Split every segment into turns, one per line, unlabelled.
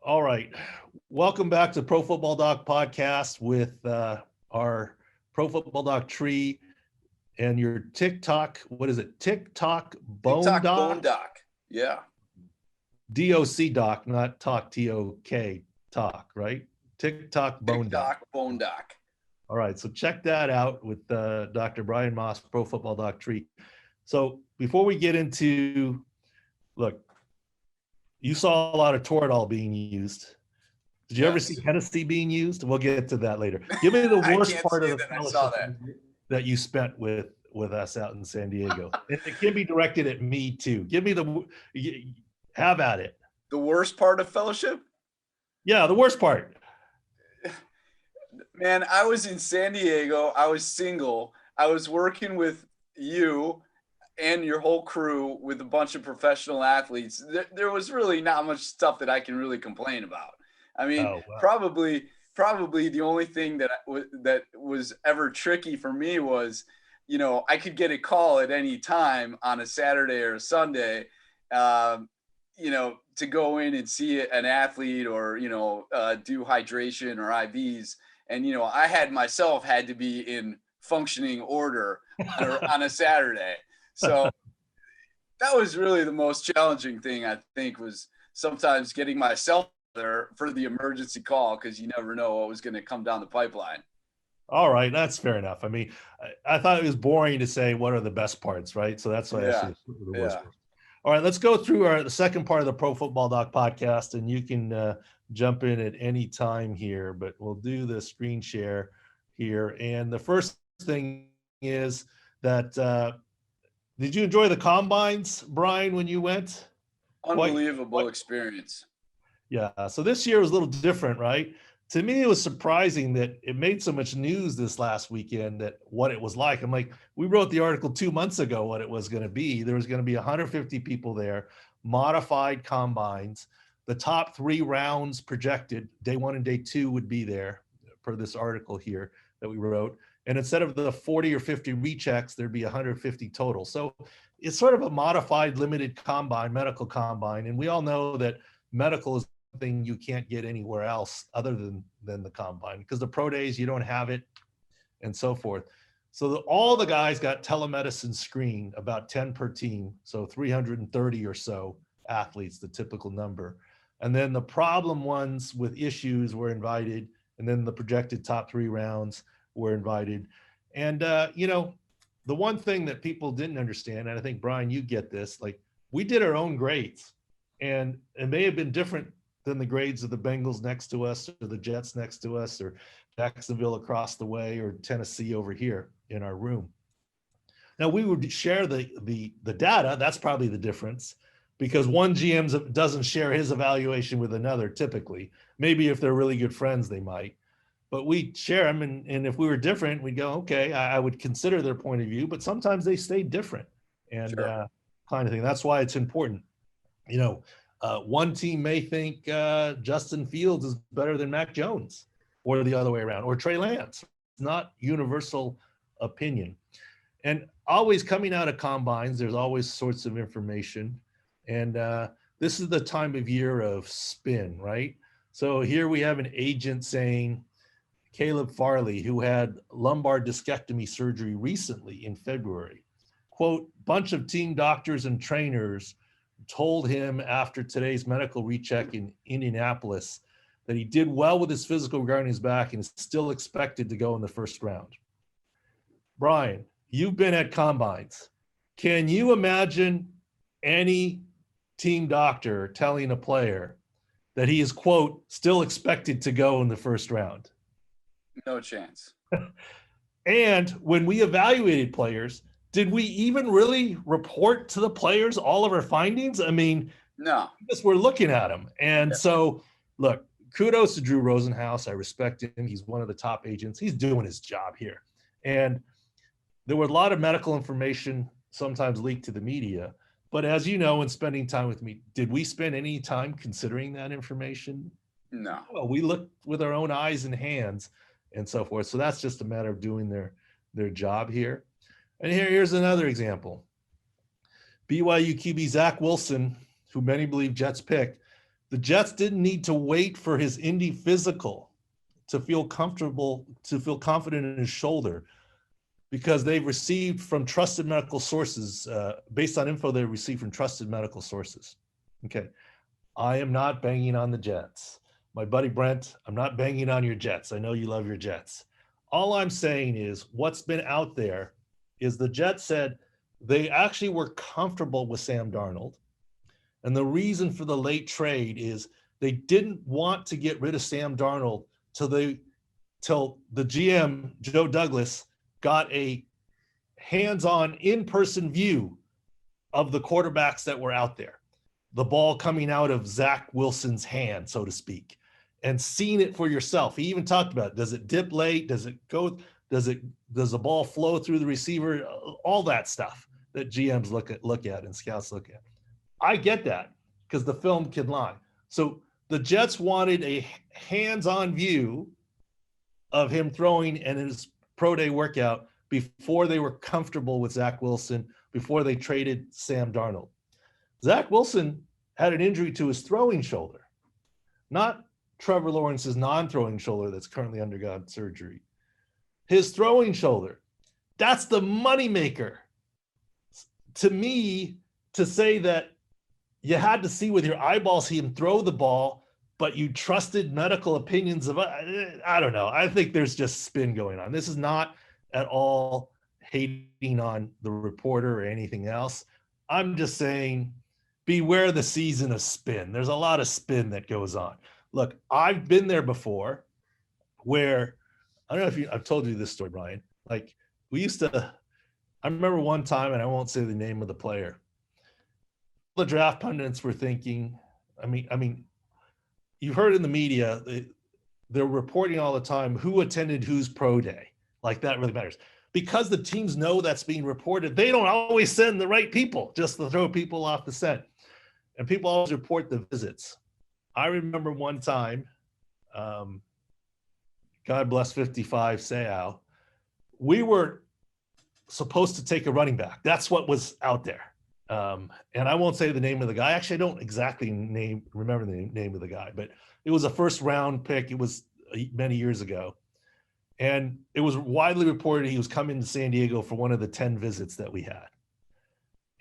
All right. Welcome back to Pro Football Doc podcast with our Pro Football Doc tree and your TikTok. What is it? TikTok Bone
TikTok
Doc?
Bone Doc. Yeah.
DOC Doc, not Talk TOK Talk, right? TikTok Bone Doc.
TikTok Bone Doc.
All right. So check that out with Dr. Brian Moss, Pro Football Doc tree. So before we get into, look, you saw a lot of Toradol being used. Did you ever see
Yes.
Hennessy being used? We'll get to that later. Give me the
I
worst
can't
part of
say
the
that I saw
fellowship
that.
that you spent with us out in San Diego. And it can be directed at me too. Give me have at it.
The worst part of fellowship?
Yeah, the worst part.
Man, I was in San Diego. I was single. I was working with you and your whole crew with a bunch of professional athletes. There was really not much stuff that I can really complain about. I mean,
Oh, wow.
probably the only thing that was ever tricky for me was, I could get a call at any time on a Saturday or a Sunday, to go in and see an athlete or, do hydration or IVs. And, I had to be in functioning order on a Saturday. So that was really the most challenging thing, I think, was sometimes getting myself there for the emergency call, because you never know what was going to come down the pipeline.
All right, that's fair enough. I mean, I thought it was boring to say what are the best parts, right? So that's why I
Yeah.
said the worst
Yeah.
part. All right, let's go through the second part of the Pro Football Doc podcast, and you can jump in at any time here, but we'll do the screen share here. And the first thing is that did you enjoy the combines, Brian, when you went?
Unbelievable experience.
Yeah. So this year was a little different, right? To me, it was surprising that it made so much news this last weekend that what it was like. I'm like, we wrote the article 2 months ago what it was going to be. There was going to be 150 people there, modified combines. The top 3 rounds projected, day 1 and day 2 would be there per this article here that we wrote. And instead of the 40 or 50 rechecks, there'd be 150 total. So it's sort of a modified limited combine, medical combine. And we all know that medical is something you can't get anywhere else other than the combine, because the pro days you don't have it and so forth. So all the guys got telemedicine screened, about 10 per team, so 330 or so athletes, the typical number. And then the problem ones with issues were invited, and then the projected top 3 rounds were invited. And the one thing that people didn't understand, and I think Brian, you get this, like, we did our own grades, and it may have been different than the grades of the Bengals next to us, or the Jets next to us, or Jacksonville across the way, or Tennessee over here in our room. Now we would share the data. That's probably the difference, because one GM doesn't share his evaluation with another typically. Maybe if they're really good friends, they might. But we share them, and if we were different, we'd go, okay, I would consider their point of view, but sometimes they stay different, and
Sure.
kind of thing. That's why it's important. One team may think Justin Fields is better than Mac Jones, or the other way around, or Trey Lance. It's not universal opinion. And always coming out of combines, there's always sorts of information. And this is the time of year of spin, right? So here we have an agent saying, Caleb Farley, who had lumbar discectomy surgery recently in February, quote, bunch of team doctors and trainers told him after today's medical recheck in Indianapolis that he did well with his physical regarding his back and is still expected to go in the first round. Brian, you've been at combines. Can you imagine any team doctor telling a player that he is, quote, still expected to go in the first round?
No chance.
And when we evaluated players, did we even really report to the players all of our findings? I mean,
No.
because we're looking at them. And
Yeah.
so, look, kudos to Drew Rosenhaus. I respect him. He's one of the top agents. He's doing his job here. And there were a lot of medical information sometimes leaked to the media. But as you know, in spending time with me, did we spend any time considering that information?
No.
Well, we looked with our own eyes and hands and so forth. So that's just a matter of doing their job here. And here's another example. BYU QB Zach Wilson, who many believe Jets picked, The Jets didn't need to wait for his Indy physical to feel comfortable, to feel confident in his shoulder, because they've received from trusted medical sources, based on info they received from trusted medical sources. Okay. I am not banging on the Jets. My buddy Brent, I'm not banging on your Jets. I know you love your Jets. All I'm saying is what's been out there is the Jets said they actually were comfortable with Sam Darnold. And the reason for the late trade is they didn't want to get rid of Sam Darnold till the GM, Joe Douglas, got a hands-on, in-person view of the quarterbacks that were out there. The ball coming out of Zach Wilson's hand, so to speak, and seeing it for yourself. He even talked about it. Does it dip late? Does it go? Does the ball flow through the receiver? All that stuff that GMs look at and scouts look at. I get that because the film can lie. So the Jets wanted a hands-on view of him throwing and his pro day workout before they were comfortable with Zach Wilson, before they traded Sam Darnold. Zach Wilson had an injury to his throwing shoulder, not Trevor Lawrence's non-throwing shoulder that's currently undergone surgery. His throwing shoulder, that's the moneymaker. To me, to say that you had to see with your eyeballs him throw the ball, but you trusted medical opinions of, I don't know. I think there's just spin going on. This is not at all hating on the reporter or anything else. I'm just saying, beware the season of spin. There's a lot of spin that goes on. Look, I've been there before where, I don't know if I've told you this story, Brian. Like I remember one time, and I won't say the name of the player. The draft pundits were thinking, I mean, you've heard in the media, they're reporting all the time who attended whose pro day. Like that really matters. Because the teams know that's being reported, they don't always send the right people just to throw people off the scent. And people always report the visits. I remember one time, God bless 55 Seau, we were supposed to take a running back. That's what was out there. And I won't say the name of the guy. Actually, I don't exactly remember the name of the guy, but it was a first round pick. It was many years ago. And it was widely reported he was coming to San Diego for one of the 10 visits that we had.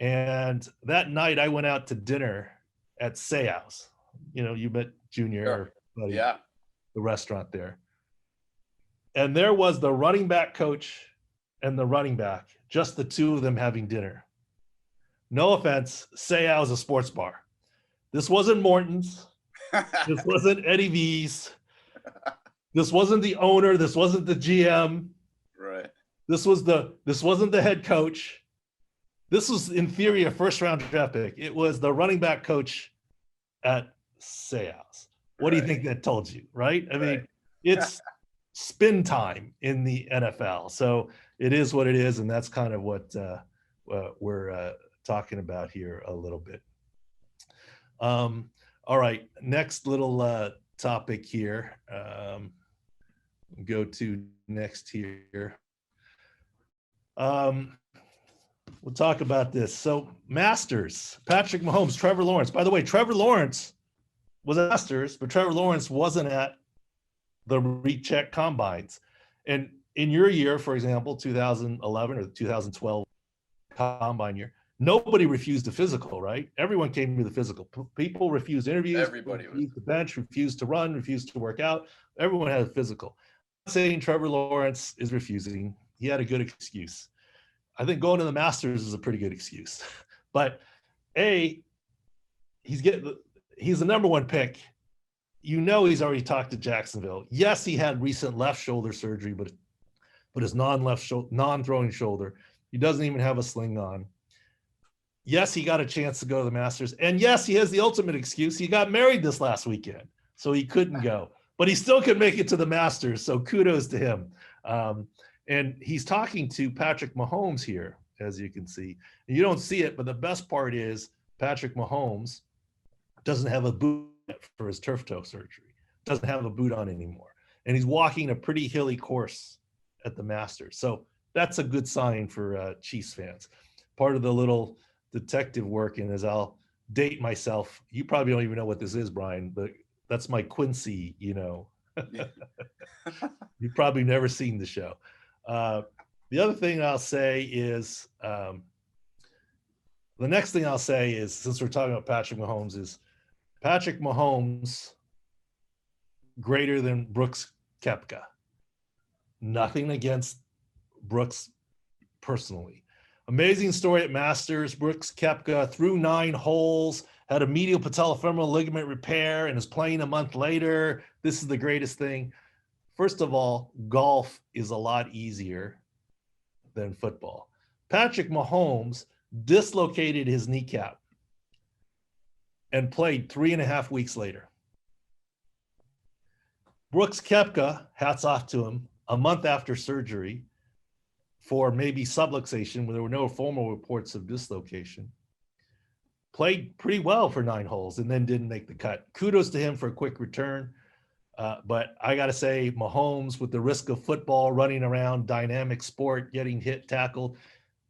And that night I went out to dinner at Seau's. You know, you met Junior,
sure. Yeah,
the restaurant there. And there was the running back coach and the running back, just the two of them having dinner. No offense, Seau's a sports bar. This wasn't Morton's. This wasn't Eddie V's. This wasn't the owner. This wasn't the GM.
Right.
This wasn't the head coach. This was, in theory, a first-round draft pick. It was the running back coach at Seau's. What do you think that told you, right? I mean, it's spin time in the NFL. So it is what it is, and that's kind of what we're talking about here a little bit. All right, next little topic here. Go to next here. We'll talk about this. So Masters, Patrick Mahomes, Trevor Lawrence. By the way, Trevor Lawrence was at Masters, but Trevor Lawrence wasn't at the recheck combines. And in your year, for example, 2011 or 2012 combine year, nobody refused a physical, right? Everyone came to the physical. People refused interviews.
Everybody
refused the bench, refused to run, refused to work out. Everyone had a physical. I'm not saying Trevor Lawrence is refusing. He had a good excuse. I think going to the Masters is a pretty good excuse. But he's the number one pick. You know he's already talked to Jacksonville. Yes, he had recent left shoulder surgery, but his non-throwing shoulder, he doesn't even have a sling on. Yes, he got a chance to go to the Masters. And yes, he has the ultimate excuse. He got married this last weekend, so he couldn't go. But he still could make it to the Masters, so kudos to him. And he's talking to Patrick Mahomes here, as you can see. And you don't see it, but the best part is Patrick Mahomes doesn't have a boot for his turf toe surgery, doesn't have a boot on anymore. And he's walking a pretty hilly course at the Masters. So that's a good sign for Chiefs fans. Part of the little detective work, and as I'll date myself. You probably don't even know what this is, Brian, but that's my Quincy, You've probably never seen the show. The other thing I'll say is, the next thing I'll say is, since we're talking about Patrick Mahomes, is Patrick Mahomes greater than Brooks Koepka. Nothing against Brooks personally. Amazing story at Masters. Brooks Koepka threw 9 holes, had a medial patellofemoral ligament repair, and is playing a month later. This is the greatest thing. First of all, golf is a lot easier than football. Patrick Mahomes dislocated his kneecap and played 3.5 weeks later. Brooks Koepka, hats off to him, a month after surgery for maybe subluxation, where there were no formal reports of dislocation, played pretty well for 9 holes and then didn't make the cut. Kudos to him for a quick return. But I got to say, Mahomes, with the risk of football, running around, dynamic sport, getting hit, tackled,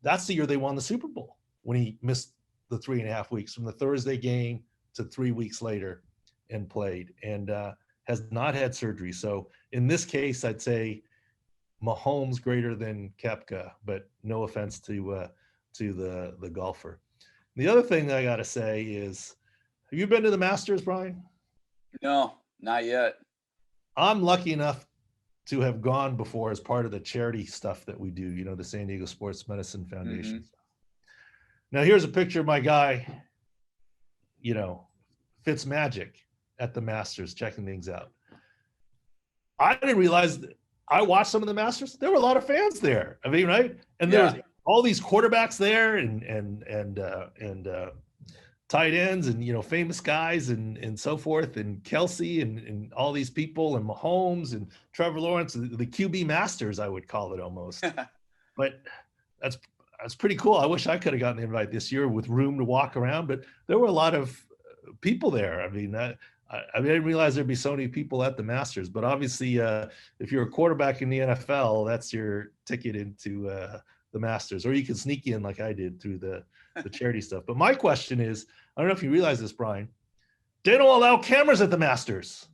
that's the year they won the Super Bowl, when he missed the 3.5 weeks from the Thursday game to 3 weeks later and played, and has not had surgery. So in this case, I'd say Mahomes greater than Koepka, but no offense to the golfer. The other thing I got to say is, have you been to the Masters, Brian?
No, not yet.
I'm lucky enough to have gone before as part of the charity stuff that we do, the San Diego Sports Medicine Foundation.
Mm-hmm.
Now, here's a picture of my guy, Fitzmagic at the Masters, checking things out. I didn't realize that I watched some of the Masters. There were a lot of fans there. I mean, right? And there was all these quarterbacks there and tight ends and, famous guys and so forth, and Kelsey and all these people, and Mahomes and Trevor Lawrence, the QB Masters, I would call it almost. But that's pretty cool. I wish I could have gotten the invite this year with room to walk around, but there were a lot of people there. I mean, I didn't realize there'd be so many people at the Masters, but obviously if you're a quarterback in the NFL, that's your ticket into the Masters, or you can sneak in like I did through the charity stuff. But my question is, I don't know if you realize this, Brian, they don't allow cameras at the Masters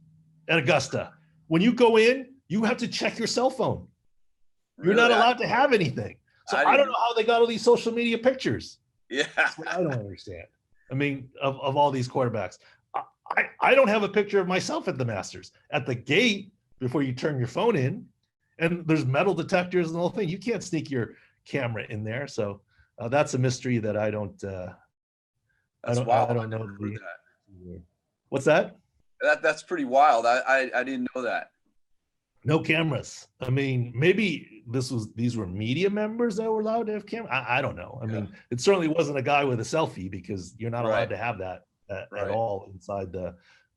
at Augusta. When you go in, you have to check your cell phone. You're not allowed to have anything. So I don't know how they got all these social media pictures.
Yeah.
That's what I don't understand. I mean, of all these quarterbacks. I don't have a picture of myself at the Masters. At the gate, before you turn your phone in, and there's metal detectors and the whole thing. You can't sneak your camera in there. So that's a mystery that I don't know. What's that?
That's pretty wild. I didn't know that.
No cameras. I mean, maybe these were media members that were allowed to have cameras. I don't know. I mean, it certainly wasn't a guy with a selfie, because you're not allowed to have that at all inside the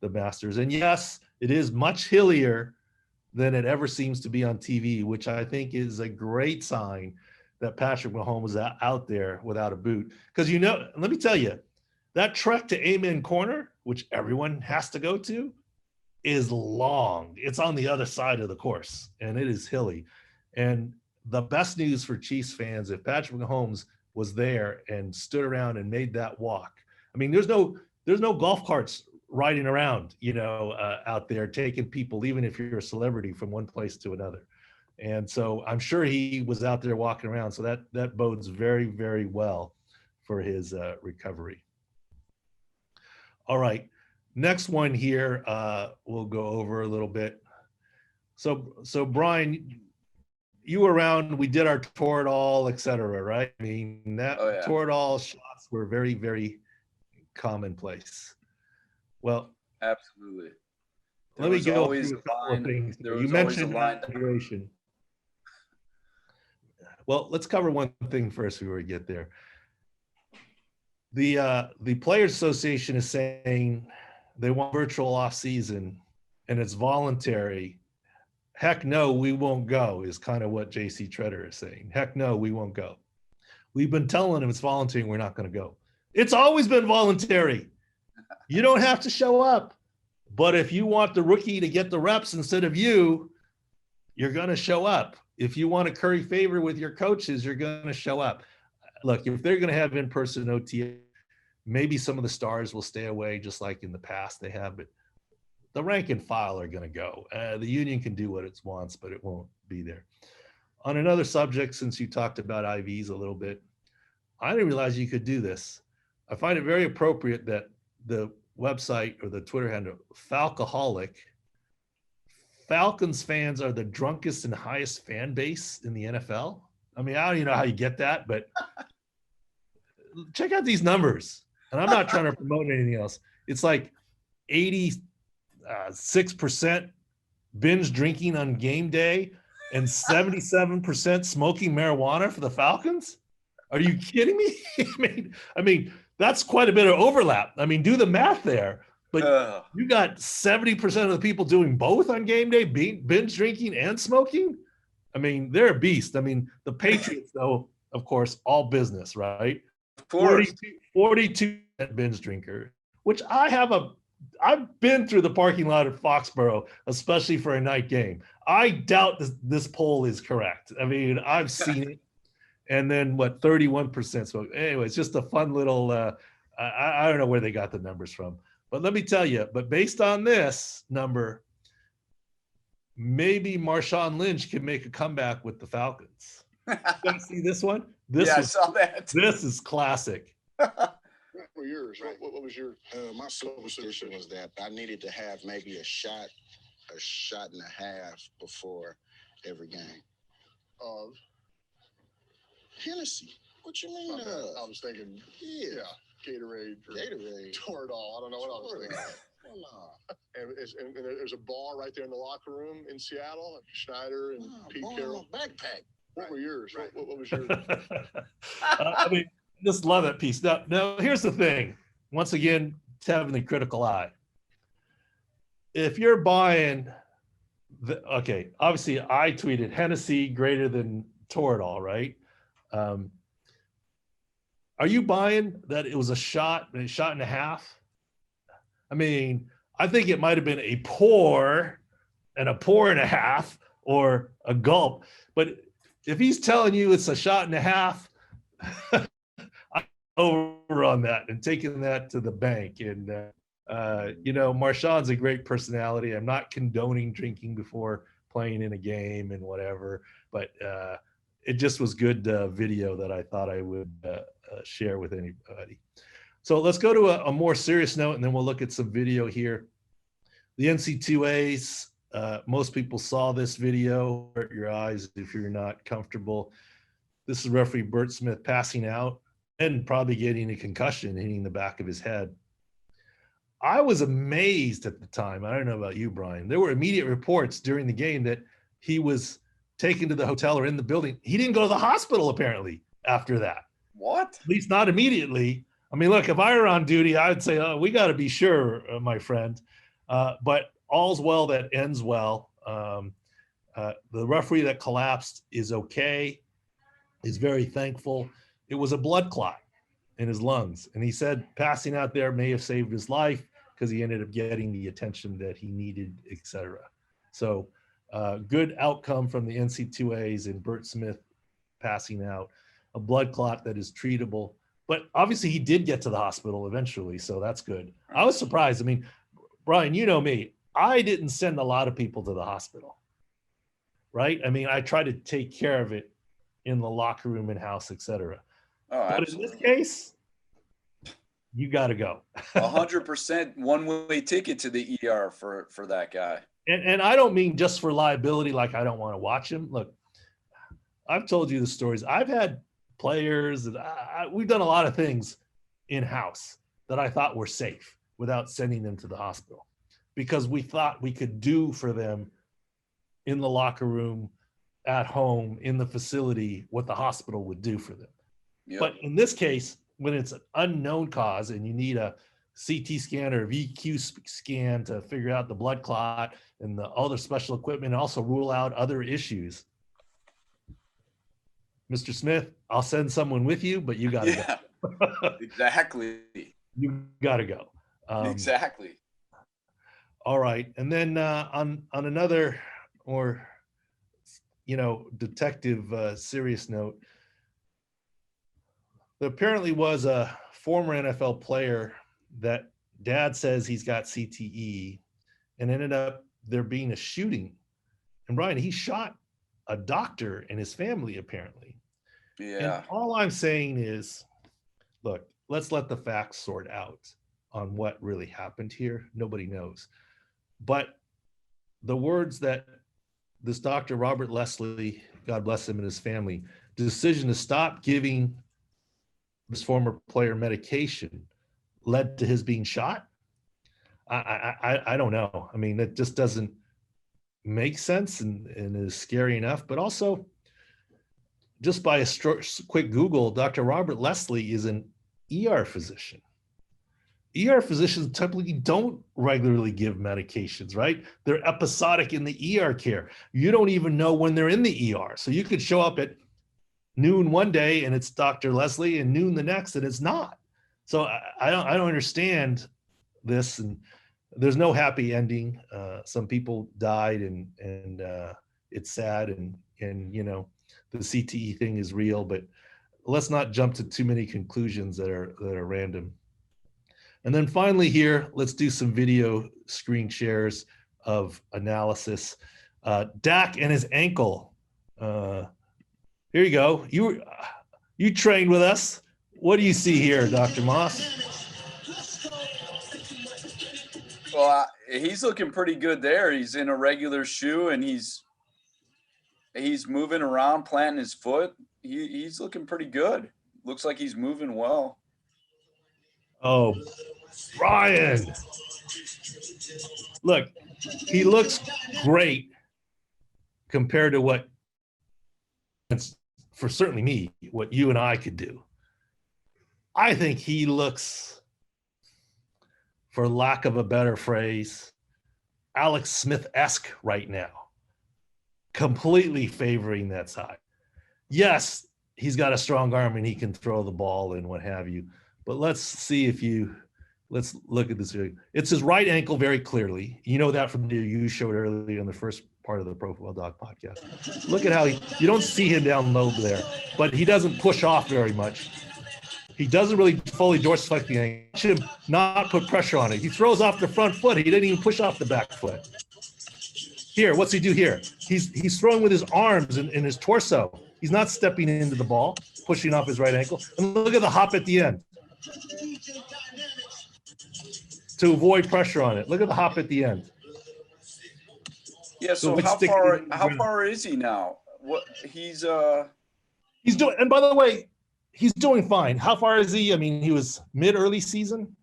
Masters. And yes, it is much hillier than it ever seems to be on TV, which I think is a great sign that Patrick Mahomes is out there without a boot. Because, let me tell you, that trek to Amen Corner, which everyone has to go to, is long. It's on the other side of the course, and it is hilly. And the best news for Chiefs fans, if Patrick Mahomes was there and stood around and made that walk, I mean, there's no golf carts riding around, out there taking people, even if you're a celebrity, from one place to another. And so I'm sure he was out there walking around. So that bodes very, very well for his recovery. All right. Next one here, we'll go over a little bit. So Brian, you were around, we did our tour it all, et cetera, right? I mean, tour it all shots were very, very commonplace. Well,
absolutely.
Let me go through a couple of things. You mentioned integration. Well, let's cover one thing first before we get there. The Players Association is saying they want virtual off season and it's voluntary. Heck no, we won't go, is kind of what JC Treader is saying. Heck no, we won't go. We've been telling them it's voluntary and we're not going to go. It's always been voluntary. You don't have to show up. But if you want the rookie to get the reps instead of you're going to show up. If you want to curry favor with your coaches, you're going to show up. Look, if they're going to have in-person OTA, Maybe some of the stars will stay away, just like in the past they have, but the rank and file are going to go. The union can do what it wants, but it won't be there. On another subject, since you talked about IVs a little bit, I didn't realize you could do this. I find it very appropriate that the website or the Twitter handle, Falcoholic, Falcons fans are the drunkest and highest fan base in the NFL. I mean, I don't even know how you get that, but check out these numbers. And I'm not trying to promote anything else. It's like 86% binge drinking on game day and 77% smoking marijuana for the Falcons. Are you kidding me? I mean, that's quite a bit of overlap. I mean, do the math there. But you got 70% of the people doing both on game day, binge drinking and smoking. I mean, they're a beast. I mean, the Patriots, though, of course, all business, right?
Of course.
42 binge drinker, which I've been through the parking lot at Foxborough, especially for a night game. I doubt this poll is correct. I mean, I've seen it. And then what, 31% smoke. Anyway, it's just a fun little, I don't know where they got the numbers from. But let me tell you, but based on this number, maybe Marshawn Lynch can make a comeback with the Falcons. You guys see this one?
I saw that.
This is classic.
What were yours? What was your? My superstition was that I needed to have maybe a shot and a half before every game
Of
Hennessy. What you mean?
I was thinking,
Yeah,
Gatorade or
Gatorade.
Toradol. I don't know what I was thinking.
Nah,
And there's a bar right there in the locker room in Seattle. Schneider and Pete
born
Carroll.
on a backpack.
What were yours?
Right.
What was yours?
I mean, just love that piece. Now, here's the thing. Once again, having the critical eye. If you're buying, obviously I tweeted Hennessy greater than Toradol, right? Are you buying that it was a shot and a half? I mean, I think it might have been a pour and a half or a gulp. But if he's telling you it's a shot and a half, I'm over on that and taking that to the bank. And, Marshawn's a great personality. I'm not condoning drinking before playing in a game and whatever, but it just was good video that I thought I would share with anybody. So let's go to a more serious note, and then we'll look at some video here. The NC2As, most people saw this video. Hurt your eyes if you're not comfortable. This is referee Bert Smith passing out and probably getting a concussion, hitting the back of his head. I was amazed at the time. I don't know about you, Brian. There were immediate reports during the game that he was taken to the hotel or in the building. He didn't go to the hospital, apparently, after that.
What?
At least not immediately. I mean, look, if I were on duty, I would say, we got to be sure, my friend. But all's well that ends well. The referee that collapsed is okay. He's very thankful. It was a blood clot in his lungs. And he said passing out there may have saved his life because he ended up getting the attention that he needed, et cetera. So good outcome from the NC2As and Bert Smith passing out. A blood clot that is treatable. But obviously he did get to the hospital eventually, so that's good. I was surprised. I mean, Brian, you know me. I didn't send a lot of people to the hospital, right? I mean, I try to take care of it in the locker room, in house, et cetera.
Oh,
but
absolutely.
in this case, you got to go.
100% one-way ticket to the ER for that guy.
And I don't mean just for liability, like I don't want to watch him. Look, I've told you the stories. I've had players, and we've done a lot of things in-house that I thought were safe without sending them to the hospital because we thought we could do for them in the locker room, at home, in the facility, what the hospital would do for them.
Yep.
But in this case, when it's an unknown cause and you need a CT scan or VQ scan to figure out the blood clot and the other special equipment and also rule out other issues, Mr. Smith, I'll send someone with you, but you got to
go. Exactly.
You got to go.
Exactly.
All right. And then on another or, detective serious note, there apparently was a former NFL player that dad says he's got CTE, and ended up there being a shooting. And Brian, he shot a doctor and his family apparently.
Yeah.
And all I'm saying is, look, let's let the facts sort out on what really happened here. Nobody knows. But the words that this Dr. Robert Leslie, God bless him and his family, decision to stop giving this former player medication led to his being shot. I don't know. I mean, it just doesn't make sense and is scary enough. But also, just by a quick Google, Dr. Robert Leslie is an ER physician. ER physicians typically don't regularly give medications, right? They're episodic in the ER care. You don't even know when they're in the ER. So you could show up at noon one day and it's Dr. Leslie, and noon the next and it's not. So I don't understand this, and there's no happy ending. Some people died, and it's sad, and you know, the CTE thing is real, but let's not jump to too many conclusions that are random. And then finally here, let's do some video screen shares of analysis. Dak and his ankle. Here you go. You trained with us. What do you see here, Dr. Moss?
Well, he's looking pretty good there. He's in a regular shoe, and he's moving around, planting his foot. He's looking pretty good. Looks like he's moving well.
Oh, Brian. Look, he looks great compared to what, for certainly me, what you and I could do. I think he looks, for lack of a better phrase, Alex Smith-esque right now, completely favoring that side. Yes, he's got a strong arm and he can throw the ball and what have you, but let's look at this. It's his right ankle very clearly. You know that from the you showed earlier in the first part of the Profile Dog podcast. Look at how you don't see him down low there, but he doesn't push off very much. He doesn't really fully dorsiflex the ankle. Watch him not put pressure on it. He throws off the front foot. He didn't even push off the back foot. Here, what's he do here? He's throwing with his arms and his torso. He's not stepping into the ball, pushing off his right ankle. And look at the hop at the end to avoid pressure on it. Look at the hop at the end.
Yeah. So how far is he now? What he's
doing, and by the way, he's doing fine. How far is he? I mean, he was early season.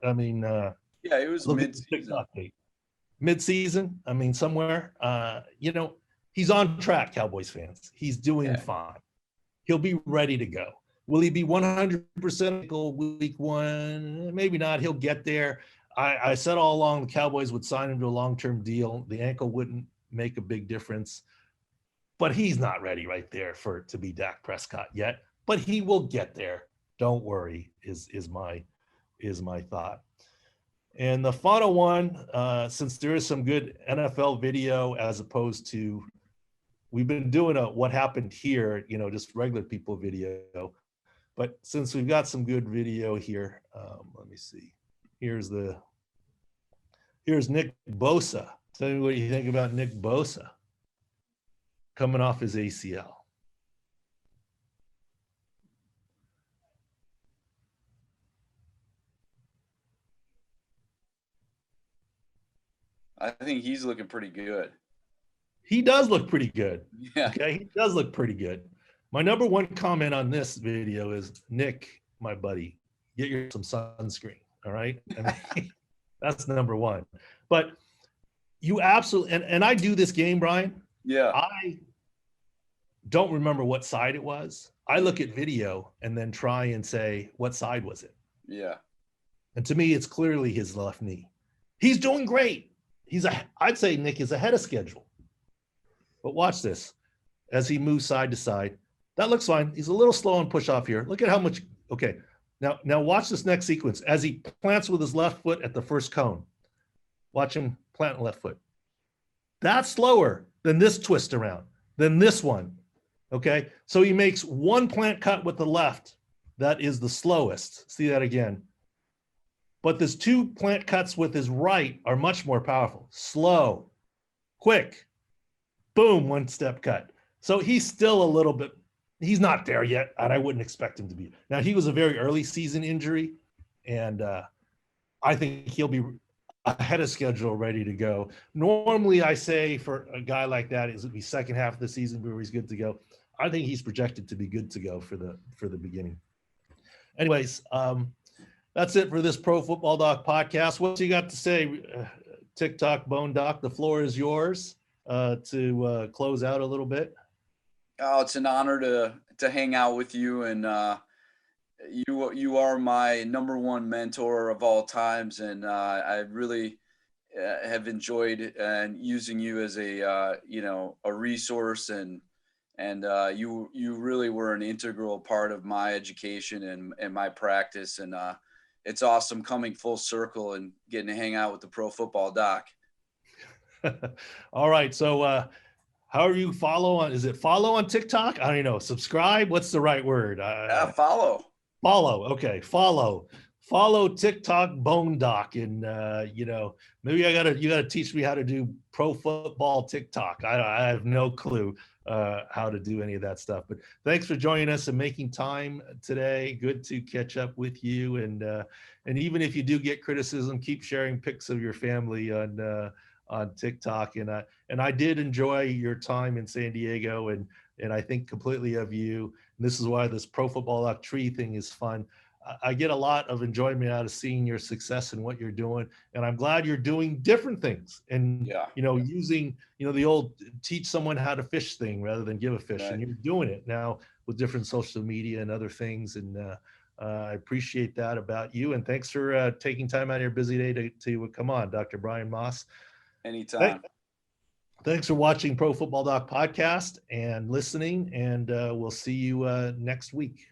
I mean,
yeah, it was
mid-season. I mean, somewhere. You know, he's on track, Cowboys fans. He's doing fine. He'll be ready to go. Will he be 100% week one? Maybe not. He'll get there. I said all along the Cowboys would sign him to a long-term deal. The ankle wouldn't make a big difference, but he's not ready right there to be Dak Prescott yet. But he will get there. Don't worry. Is my thought. And the final one, since there is some good NFL video as opposed to, we've been doing a what happened here, you know, just regular people video. But since we've got some good video here, let me see. Here's Nick Bosa. Tell me what you think about Nick Bosa coming off his ACL.
I think he's looking pretty good.
He does look pretty good.
Yeah.
Okay, he does look pretty good. My number one comment on this video is, Nick, my buddy, get your some sunscreen. All right. I mean, that's number one. But you absolutely, and I do this game, Brian.
Yeah.
I don't remember what side it was. I look at video and then try and say, what side was it?
Yeah.
And to me, it's clearly his left knee. He's doing great. I'd say Nick is ahead of schedule. But watch this as he moves side to side. That looks fine. He's a little slow on push off here. Look at how much. Okay. Now watch this next sequence as he plants with his left foot at the first cone. Watch him plant left foot. That's slower than this twist around, than this one. Okay. So he makes one plant cut with the left that is the slowest. See that again. But his 2 plant cuts with his right are much more powerful. Slow, quick, boom, 1-step cut. So he's still a little bit, he's not there yet, and I wouldn't expect him to be. Now, he was a very early season injury, and I think he'll be ahead of schedule, ready to go. Normally, I say for a guy like that, it'd be second half of the season where he's good to go. I think he's projected to be good to go for the beginning. Anyways, that's it for this Pro Football Doc podcast. What you got to say, TikTok Bone Doc? The floor is yours to close out a little bit.
Oh, it's an honor to hang out with you, and you are my number one mentor of all times, and I really have enjoyed using you as a resource, and you really were an integral part of my education and my practice, and it's awesome coming full circle and getting to hang out with the Pro Football Doc.
All right. So how are you follow on? Is it follow on TikTok? I don't know. Subscribe? What's the right word?
Follow.
Follow. Okay. Follow TikTok Bone Doc. And, maybe you got to teach me how to do pro football TikTok. I have no clue how to do any of that stuff, but thanks for joining us and making time today. Good to catch up with you. And even if you do get criticism, keep sharing pics of your family on TikTok. And I did enjoy your time in San Diego, and I think completely of you. And this is why this Pro Football Doc tree thing is fun. I get a lot of enjoyment out of seeing your success and what you're doing. And I'm glad you're doing different things and, using, the old teach someone how to fish thing rather than give a fish. Right. And you're doing it now with different social media and other things. And I appreciate that about you. And thanks for taking time out of your busy day to come on, Dr. Brian Moss.
Anytime.
Thanks for watching Pro Football Doc podcast and listening. And we'll see you next week.